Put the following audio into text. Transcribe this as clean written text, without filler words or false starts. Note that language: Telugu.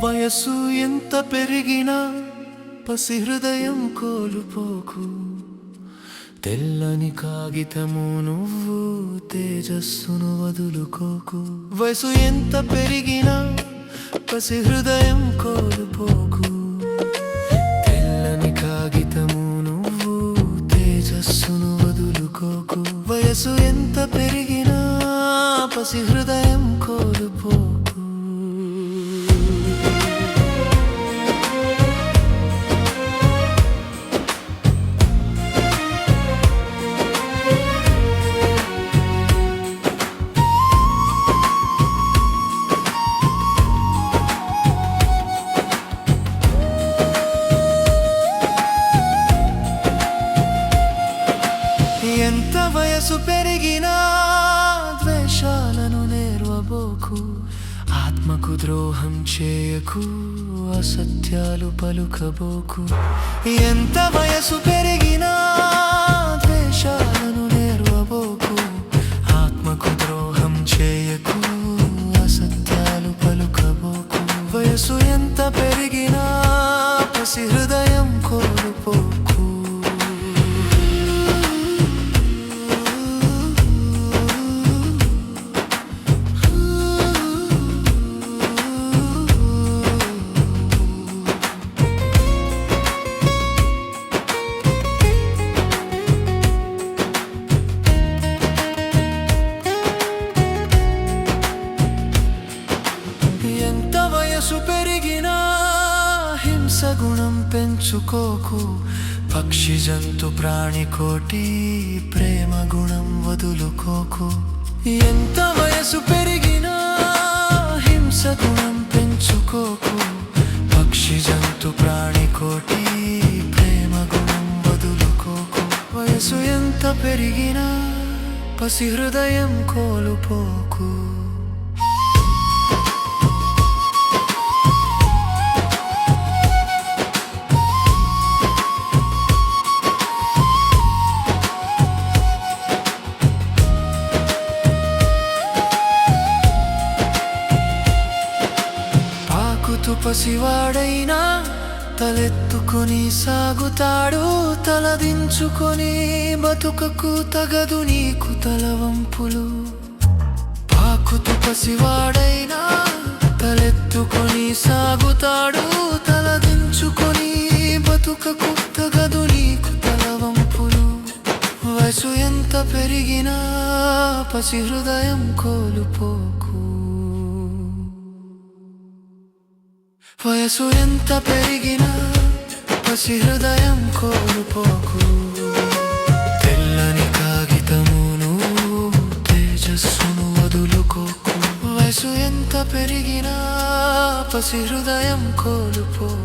వయసు ఎంత పెరిగినా పసి హృదయం కోల్పోకు. తెల్లని కాగితము నువ్వు, తేజస్సును వదులుకోకు. వయసు ఎంత పెరిగినా పసి హృదయం కోల్పోకు. తెల్లని కాగితము నువ్వు, తేజస్సును వదులుకోకు. వయసు ఎంత పెరిగినా పసి హృదయం కోల్పోకు. ఎంత వయసు పెరిగినా ద్వేషాలను నేర్వబోకు. ఆత్మకు ద్రోహం చేయకు, అసత్యాలు పలుకబోకు. ఎంత వయసు పెరిగినా ద్వేషాలను నేర్వబోకు. ఆత్మకు ద్రోహం చేయకు, అసత్యాలు పలుకబోకు. వయసు ఎంత పెరిగినా పసి హృదయం కోల్పోకు. ఎంత వయసు పెరిగినా హింస గుణం పెంచుకోకు. పక్షి జంతు ప్రాణికోటి ప్రేమ గుణం వదులుకోకు. ఎంత వయసు పెరిగినా హింస గుణం పెంచుకోకు. పక్షి జంతు ప్రాణికోటి ప్రేమ గుణం వదులుకోకు. వయసు ఎంత పెరిగినా పసి హృదయం కోల్పోకు. పసివాడైనా తలెత్తుకొని సాగుతాడు. తలదించుకొని బతుకకు తగదు నీకు తలవంపులు. పాకుతు పసివాడైనా తలెత్తుకొని సాగుతాడు. తలదించుకొని బతుకకు తగదు నీకు తలవంపులు. వయసు ఎంత పెరిగినా పసి హృదయం కోల్పోకు. వయసు ఎంత పెరిగినా పసి హృదయం కోల్పోకు. తెల్లని కాగితము నువ్వు, తేజస్సును వదులుకోకు. వయసు ఎంత పెరిగినా పసి హృదయం కోల్పోకు.